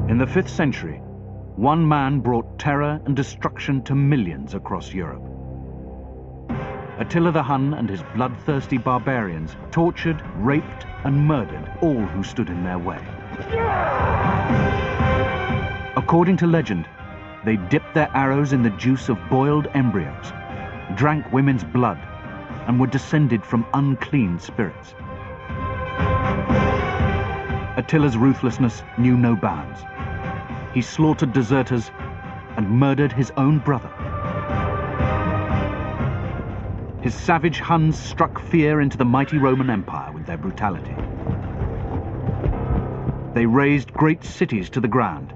In the 5th century, one man brought terror and destruction to millions across Europe. Attila the Hun and his bloodthirsty barbarians tortured, raped, and murdered all who stood in their way. According to legend, they dipped their arrows in the juice of boiled embryos, drank women's blood, and were descended from unclean spirits. Attila's ruthlessness knew no bounds. He slaughtered deserters and murdered his own brother. His savage Huns struck fear into the mighty Roman Empire with their brutality. They razed great cities to the ground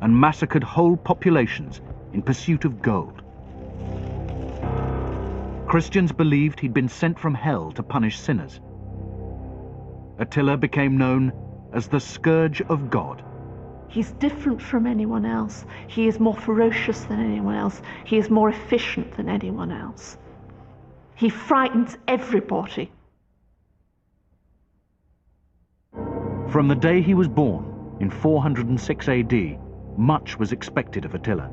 and massacred whole populations in pursuit of gold. Christians believed he'd been sent from hell to punish sinners. Attila became known as the Scourge of God. He's different from anyone else. He is more ferocious than anyone else. He is more efficient than anyone else. He frightens everybody. From the day he was born, in 406 AD, much was expected of Attila.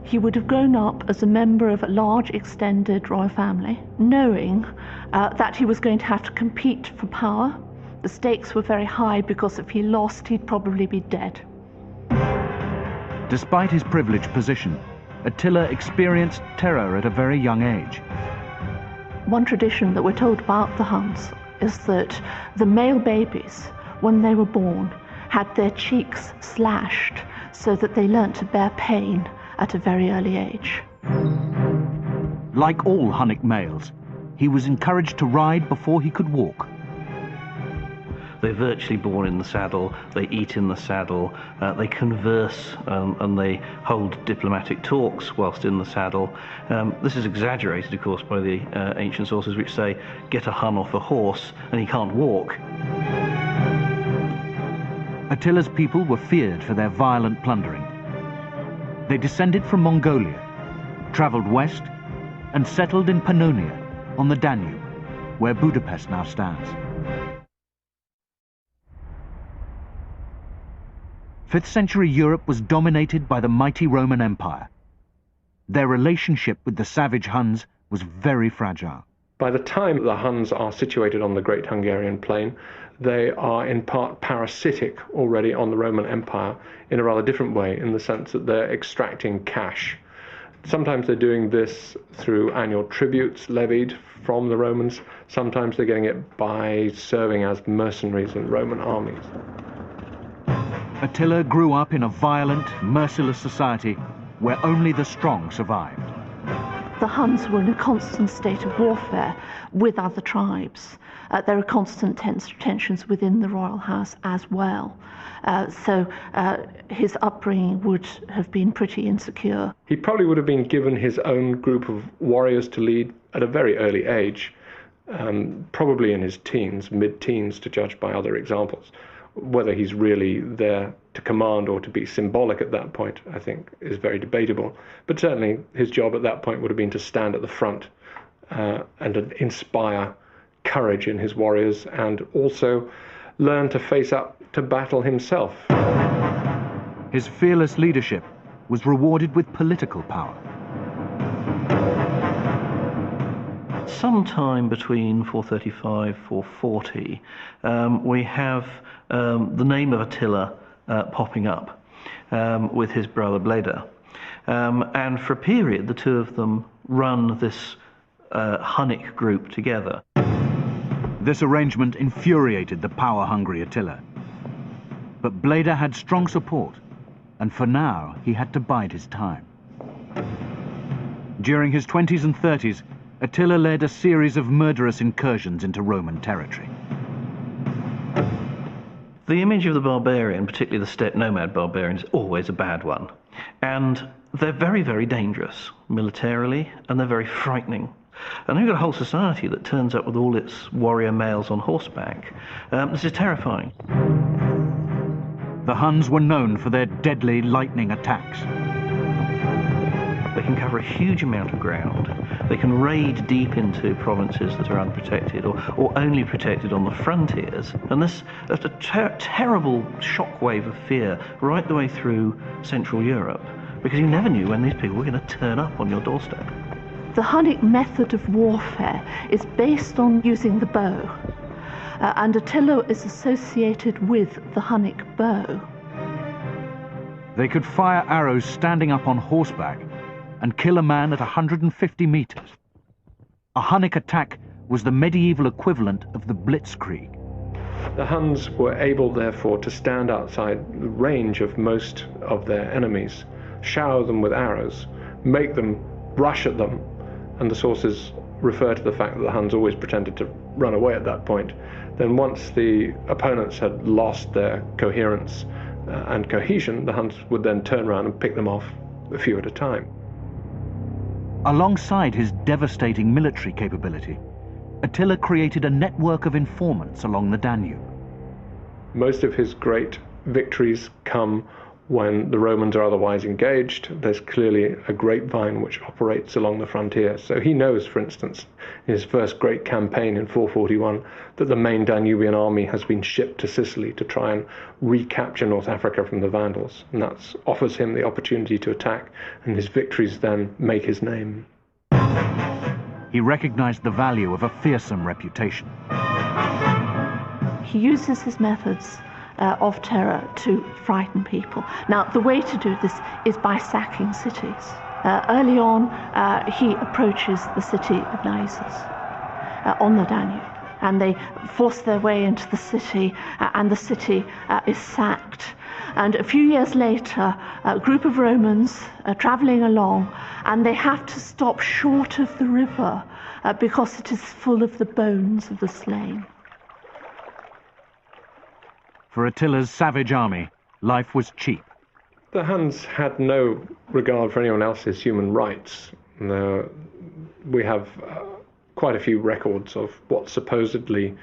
He would have grown up as a member of a large extended royal family, knowing that he was going to have to compete for power. The stakes were very high because if he lost, he'd probably be dead. Despite his privileged position, Attila experienced terror at a very young age. One tradition that we're told about the Huns is that the male babies, when they were born, had their cheeks slashed so that they learnt to bear pain at a very early age. Like all Hunnic males, he was encouraged to ride before he could walk. They're virtually born in the saddle, they eat in the saddle, they converse and they hold diplomatic talks whilst in the saddle. This is exaggerated, of course, by the ancient sources which say, get a Hun off a horse and he can't walk. Attila's people were feared for their violent plundering. They descended from Mongolia, travelled west, and settled in Pannonia on the Danube, where Budapest now stands. 5th century Europe was dominated by the mighty Roman Empire. Their relationship with the savage Huns was very fragile. By the time the Huns are situated on the Great Hungarian Plain, they are in part parasitic already on the Roman Empire in a rather different way, in the sense that they're extracting cash. Sometimes they're doing this through annual tributes levied from the Romans. Sometimes they're getting it by serving as mercenaries in Roman armies. Attila grew up in a violent, merciless society where only the strong survived. The Huns were in a constant state of warfare with other tribes. There are constant tensions within the royal house as well. So his upbringing would have been pretty insecure. He probably would have been given his own group of warriors to lead at a very early age, probably in his teens, mid-teens, to judge by other examples. Whether he's really there to command or to be symbolic at that point, I think, is very debatable. But certainly his job at that point would have been to stand at the front and to inspire courage in his warriors, and also learn to face up to battle himself. His fearless leadership was rewarded with political power. Sometime between 435 440, we have the name of Attila popping up with his brother Bleda. And for a period, the two of them run this Hunnic group together. This arrangement infuriated the power-hungry Attila. But Bleda had strong support, and for now he had to bide his time. During his 20s and 30s, Attila led a series of murderous incursions into Roman territory. The image of the barbarian, particularly the steppe nomad barbarian, is always a bad one. And they're very, very dangerous militarily, and they're very frightening. And you've got a whole society that turns up with all its warrior males on horseback. This is terrifying. The Huns were known for their deadly lightning attacks. They can cover a huge amount of ground. They can raid deep into provinces that are unprotected or only protected on the frontiers. And this is a terrible shockwave of fear right the way through Central Europe, because you never knew when these people were going to turn up on your doorstep. The Hunnic method of warfare is based on using the bow, and Attila is associated with the Hunnic bow. They could fire arrows standing up on horseback and kill a man at 150 meters. A Hunnic attack was the medieval equivalent of the blitzkrieg. The Huns were able, therefore, to stand outside the range of most of their enemies, shower them with arrows, make them rush at them, and the sources refer to the fact that the Huns always pretended to run away at that point. Then once the opponents had lost their coherence and cohesion, the Huns would then turn around and pick them off a few at a time. Alongside his devastating military capability, Attila created a network of informants along the Danube. Most of his great victories come when the Romans are otherwise engaged. There's clearly a grapevine which operates along the frontier. So he knows, for instance, in his first great campaign in 441, that the main Danubian army has been shipped to Sicily to try and recapture North Africa from the Vandals. And that offers him the opportunity to attack, and his victories then make his name. He recognized the value of a fearsome reputation. He uses his methods of terror to frighten people. Now, the way to do this is by sacking cities. Early on, he approaches the city of Naissus on the Danube, and they force their way into the city, and the city is sacked. And a few years later, a group of Romans are traveling along, and they have to stop short of the river because it is full of the bones of the slain. For Attila's savage army, life was cheap. The Huns had no regard for anyone else's human rights. We have quite a few records of what supposedly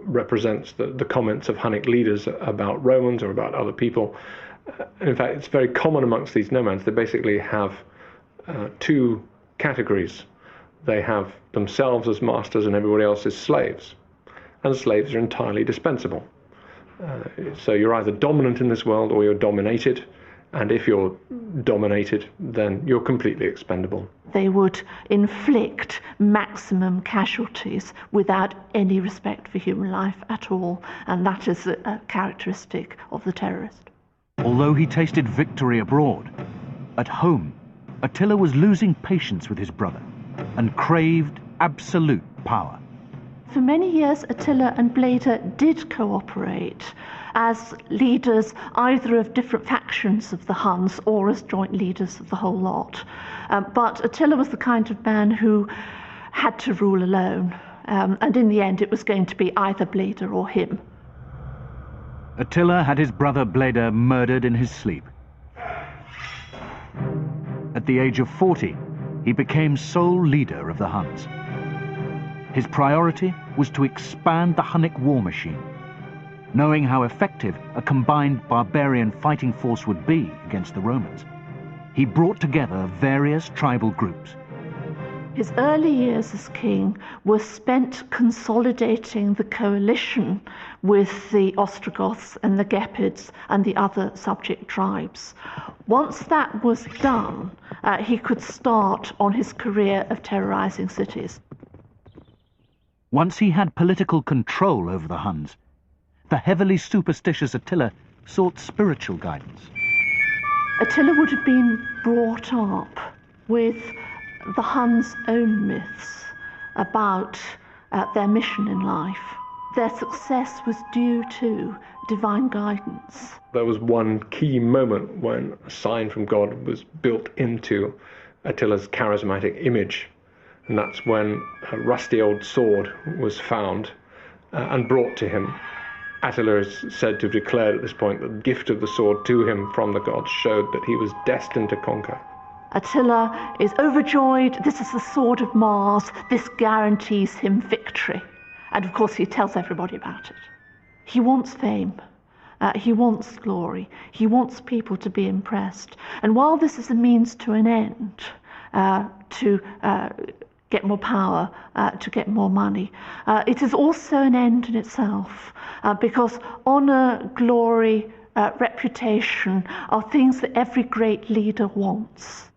represents the comments of Hunnic leaders about Romans or about other people. In fact, it's very common amongst these nomads. They basically have two categories. They have themselves as masters and everybody else as slaves. And slaves are entirely dispensable. So you're either dominant in this world or you're dominated. And if you're dominated, then you're completely expendable. They would inflict maximum casualties without any respect for human life at all. And that is a characteristic of the terrorist. Although he tasted victory abroad, at home, Attila was losing patience with his brother and craved absolute power. For many years, Attila and Bleda did cooperate as leaders either of different factions of the Huns or as joint leaders of the whole lot. But Attila was the kind of man who had to rule alone, and in the end it was going to be either Bleda or him. Attila had his brother Bleda murdered in his sleep. At the age of 40, he became sole leader of the Huns. His priority was to expand the Hunnic war machine. Knowing how effective a combined barbarian fighting force would be against the Romans, he brought together various tribal groups. His early years as king were spent consolidating the coalition with the Ostrogoths and the Gepids and the other subject tribes. Once that was done, he could start on his career of terrorizing cities. Once he had political control over the Huns, the heavily superstitious Attila sought spiritual guidance. Attila would have been brought up with the Huns' own myths about their mission in life. Their success was due to divine guidance. There was one key moment when a sign from God was built into Attila's charismatic image. And that's when a rusty old sword was found and brought to him. Attila is said to have declared at this point that the gift of the sword to him from the gods showed that he was destined to conquer. Attila is overjoyed. This is the sword of Mars. This guarantees him victory. And of course he tells everybody about it. He wants fame. He wants glory. He wants people to be impressed. And while this is a means to an end, to get more power, to get more money, it is also an end in itself, because honor, glory, reputation are things that every great leader wants.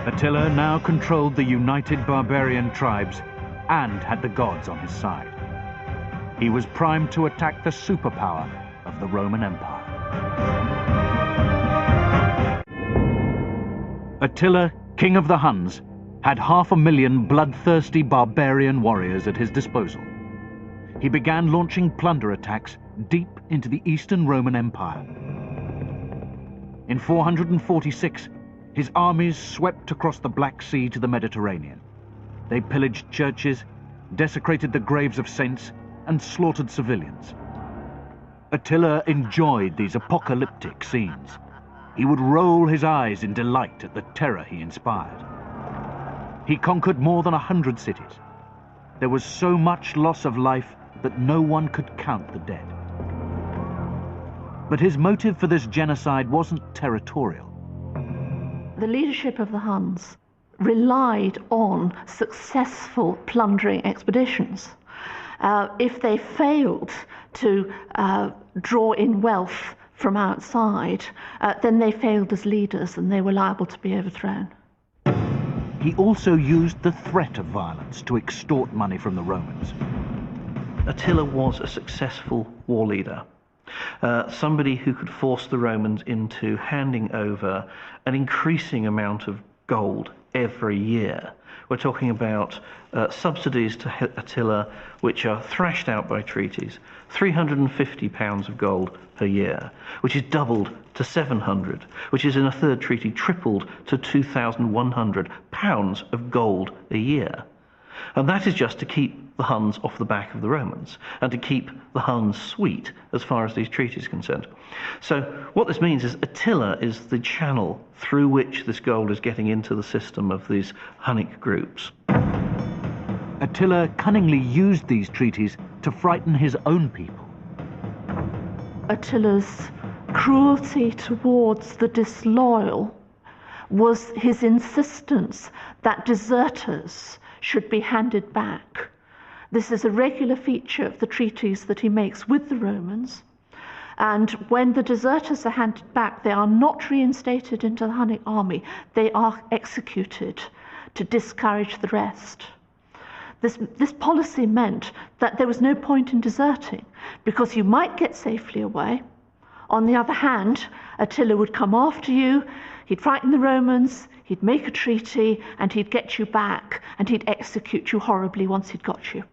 Attila now controlled the united barbarian tribes and had the gods on his side. He was primed to attack the superpower of the Roman Empire. Attila, king of the Huns, had 500,000 bloodthirsty barbarian warriors at his disposal. He began launching plunder attacks deep into the Eastern Roman Empire. In 446, his armies swept across the Black Sea to the Mediterranean. They pillaged churches, desecrated the graves of saints, and slaughtered civilians. Attila enjoyed these apocalyptic scenes. He would roll his eyes in delight at the terror he inspired. He conquered more than 100 cities. There was so much loss of life that no one could count the dead. But his motive for this genocide wasn't territorial. The leadership of the Huns relied on successful plundering expeditions. If they failed to draw in wealth from outside, then they failed as leaders and they were liable to be overthrown. He also used the threat of violence to extort money from the Romans. Attila was a successful war leader, somebody who could force the Romans into handing over an increasing amount of gold every year. We're talking about subsidies to Attila, which are thrashed out by treaties, £350 of gold per year, which is doubled to 700, which is in a third treaty tripled to £2,100 of gold a year. And that is just to keep the Huns off the back of the Romans and to keep the Huns sweet as far as these treaties are concerned. So what this means is Attila is the channel through which this gold is getting into the system of these Hunnic groups. Attila cunningly used these treaties to frighten his own people. Attila's cruelty towards the disloyal was his insistence that deserters should be handed back. This is a regular feature of the treaties that he makes with the Romans. And when the deserters are handed back, they are not reinstated into the Hunnic army. They are executed to discourage the rest. This policy meant that there was no point in deserting, because you might get safely away. On the other hand, Attila would come after you, he'd frighten the Romans, he'd make a treaty, and he'd get you back, and he'd execute you horribly once he'd got you.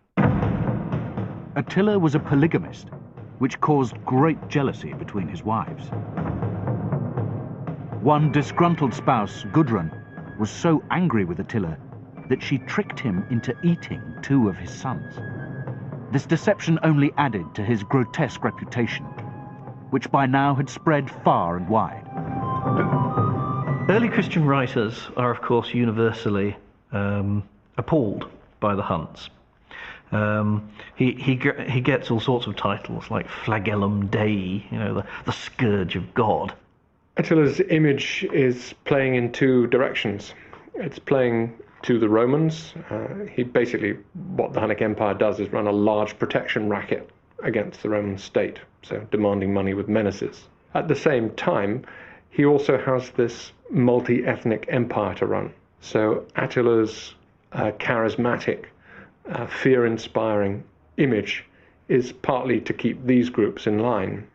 Attila was a polygamist, which caused great jealousy between his wives. One disgruntled spouse, Gudrun, was so angry with Attila that she tricked him into eating 2 of his sons. This deception only added to his grotesque reputation, which by now had spread far and wide. Early Christian writers are, of course, universally appalled by the Huns. He gets all sorts of titles like Flagellum Dei, the scourge of God. Attila's image is playing in 2 directions. It's playing to the Romans. What the Hunnic Empire does is run a large protection racket against the Roman state, so demanding money with menaces. At the same time, he also has this multi-ethnic empire to run. So Attila's charismatic, fear-inspiring image is partly to keep these groups in line.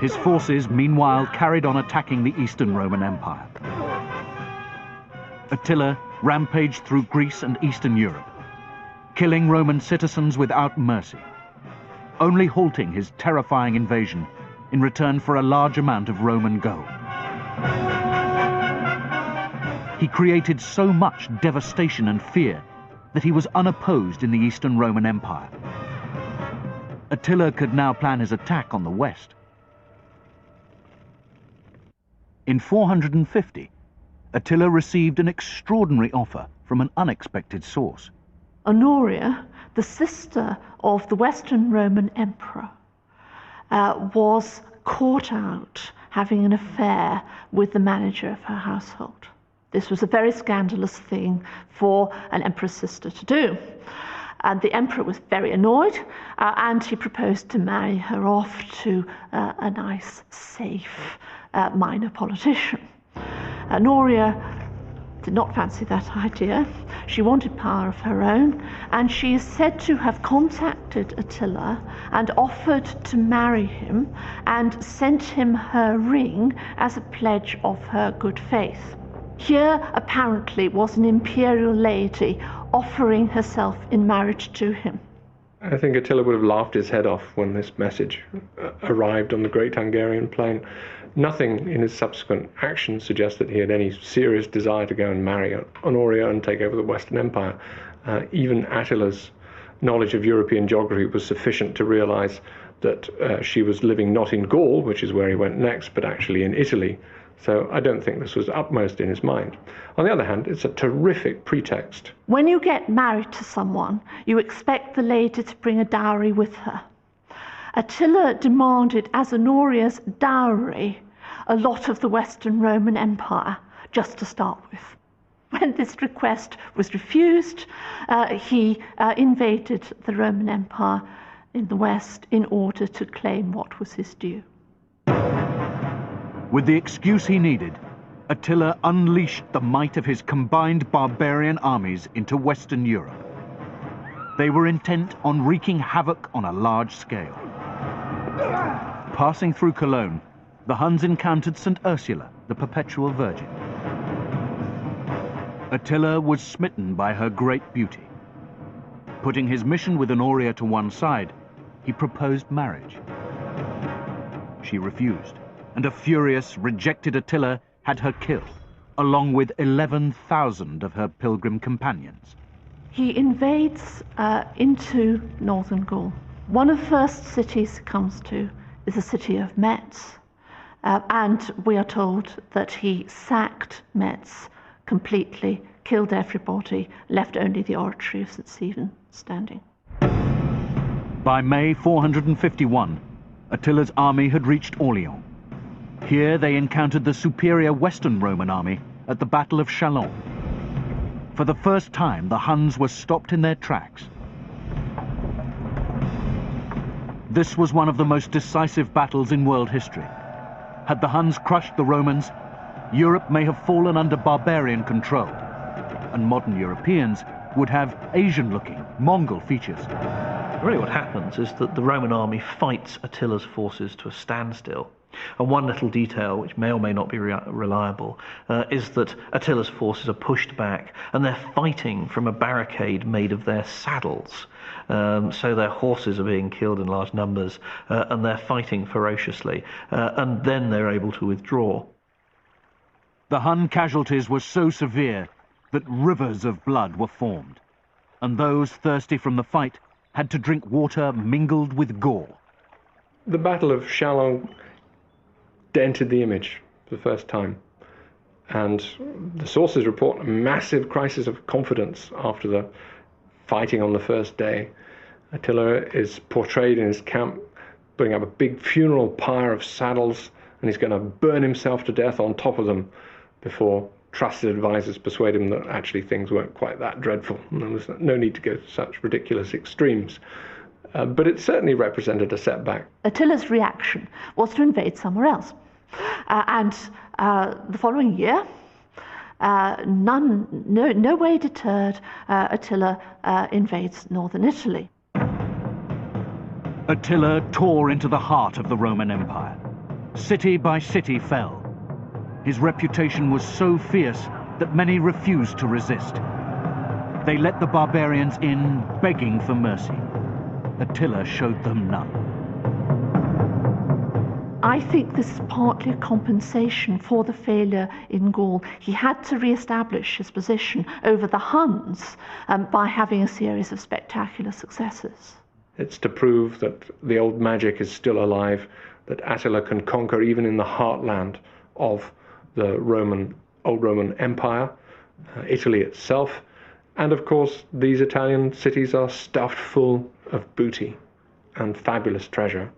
His forces, meanwhile, carried on attacking the Eastern Roman Empire. Attila rampaged through Greece and Eastern Europe, killing Roman citizens without mercy, only halting his terrifying invasion in return for a large amount of Roman gold. He created so much devastation and fear that he was unopposed in the Eastern Roman Empire. Attila could now plan his attack on the west. In 450, Attila received an extraordinary offer from an unexpected source. Honoria, the sister of the Western Roman emperor, was caught out having an affair with the manager of her household. This was a very scandalous thing for an emperor's sister to do. And the emperor was very annoyed, and he proposed to marry her off to a nice, safe minor politician. Honoria did not fancy that idea. She wanted power of her own, and she is said to have contacted Attila and offered to marry him and sent him her ring as a pledge of her good faith. Here, apparently, was an imperial lady offering herself in marriage to him. I think Attila would have laughed his head off when this message arrived on the Great Hungarian Plain. Nothing in his subsequent actions suggests that he had any serious desire to go and marry Honoria and take over the Western Empire. Even Attila's knowledge of European geography was sufficient to realize that she was living not in Gaul, which is where he went next, but actually in Italy. So I don't think this was upmost in his mind. On the other hand, it's a terrific pretext. When you get married to someone, you expect the lady to bring a dowry with her. Attila demanded as Honoria's dowry a lot of the Western Roman Empire, just to start with. When this request was refused, he invaded the Roman Empire in the West in order to claim what was his due. With the excuse he needed, Attila unleashed the might of his combined barbarian armies into Western Europe. They were intent on wreaking havoc on a large scale. Passing through Cologne, the Huns encountered St. Ursula, the Perpetual Virgin. Attila was smitten by her great beauty. Putting his mission with Honoria to one side, he proposed marriage. She refused, and a furious, rejected Attila had her killed, along with 11,000 of her pilgrim companions. He invades into northern Gaul. One of the first cities he comes to is the city of Metz, and we are told that he sacked Metz completely, killed everybody, left only the oratory of St. Stephen standing. By May 451, Attila's army had reached Orleans. Here they encountered the superior Western Roman army at the Battle of Chalons. For the first time, the Huns were stopped in their tracks. This was one of the most decisive battles in world history. Had the Huns crushed the Romans, Europe may have fallen under barbarian control, and modern Europeans would have Asian-looking, Mongol features. Really what happens is that the Roman army fights Attila's forces to a standstill. And one little detail, which may or may not be reliable, is that Attila's forces are pushed back and they're fighting from a barricade made of their saddles. So their horses are being killed in large numbers and they're fighting ferociously. And then they're able to withdraw. The Hun casualties were so severe that rivers of blood were formed, and those thirsty from the fight had to drink water mingled with gore. The Battle of Chalons dented the image for the first time, and the sources report a massive crisis of confidence after the fighting on the first day. Attila is portrayed in his camp putting up a big funeral pyre of saddles, and he's going to burn himself to death on top of them before trusted advisors persuade him that actually things weren't quite that dreadful. There was no need to go to such ridiculous extremes. But it certainly represented a setback. Attila's reaction was to invade somewhere else. And the following year, no way deterred, Attila invades northern Italy. Attila tore into the heart of the Roman Empire. City by city fell. His reputation was so fierce that many refused to resist. They let the barbarians in, begging for mercy. Attila showed them none. I think this is partly a compensation for the failure in Gaul. He had to re-establish his position over the Huns by having a series of spectacular successes. It's to prove that the old magic is still alive, that Attila can conquer even in the heartland of the old Roman Empire, Italy itself, And of course, these Italian cities are stuffed full of booty and fabulous treasure.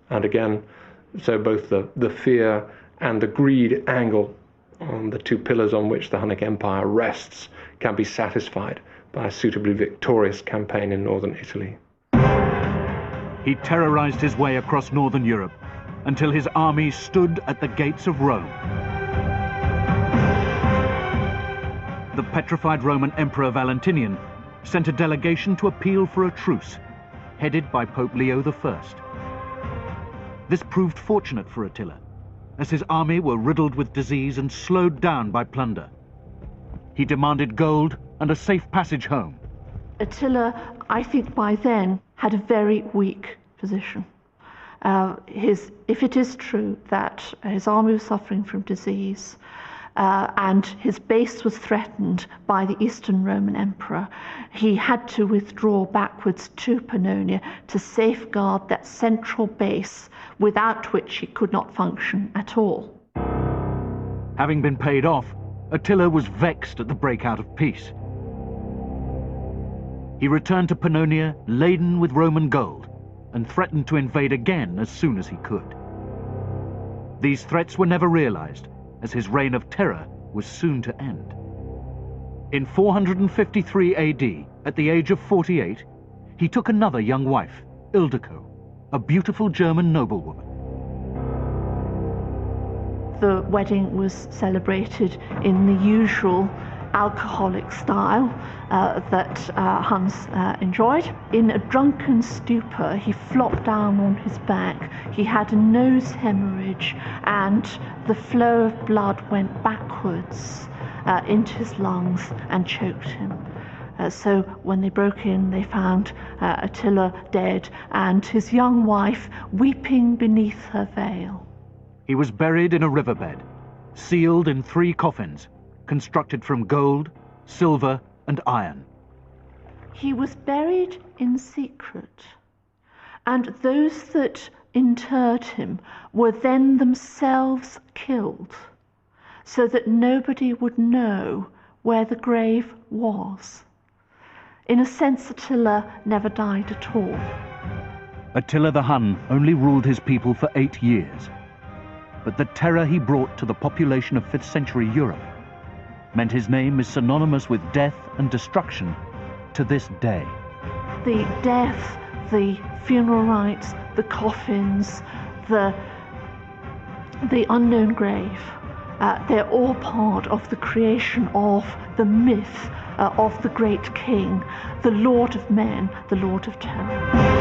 And again, so both the fear and the greed angle on the two pillars on which the Hunnic Empire rests can be satisfied by a suitably victorious campaign in northern Italy. He terrorized his way across northern Europe until his army stood at the gates of Rome. The petrified Roman Emperor Valentinian sent a delegation to appeal for a truce, headed by Pope Leo I. This proved fortunate for Attila, as his army were riddled with disease and slowed down by plunder. He demanded gold and a safe passage home. Attila, I think by then, had a very weak position. If it is true that his army was suffering from disease, and his base was threatened by the Eastern Roman Emperor, he had to withdraw backwards to Pannonia to safeguard that central base without which he could not function at all. Having been paid off, Attila was vexed at the breakout of peace. He returned to Pannonia laden with Roman gold and threatened to invade again as soon as he could. These threats were never realized, as his reign of terror was soon to end. In 453 AD, at the age of 48, he took another young wife, Ildiko, a beautiful German noblewoman. The wedding was celebrated in the usual alcoholic style that Huns enjoyed. In a drunken stupor, he flopped down on his back. He had a nose hemorrhage, and the flow of blood went backwards into his lungs and choked him. So when they broke in, they found Attila dead and his young wife weeping beneath her veil. He was buried in a riverbed, sealed in 3 coffins, constructed from gold, silver, and iron. He was buried in secret, and those that interred him were then themselves killed, so that nobody would know where the grave was. In a sense, Attila never died at all. Attila the Hun only ruled his people for 8 years, but the terror he brought to the population of 5th century Europe meant his name is synonymous with death and destruction to this day. The death, the funeral rites, the coffins, the unknown grave, they're all part of the creation of the myth of the great king, the Lord of men, the Lord of terror.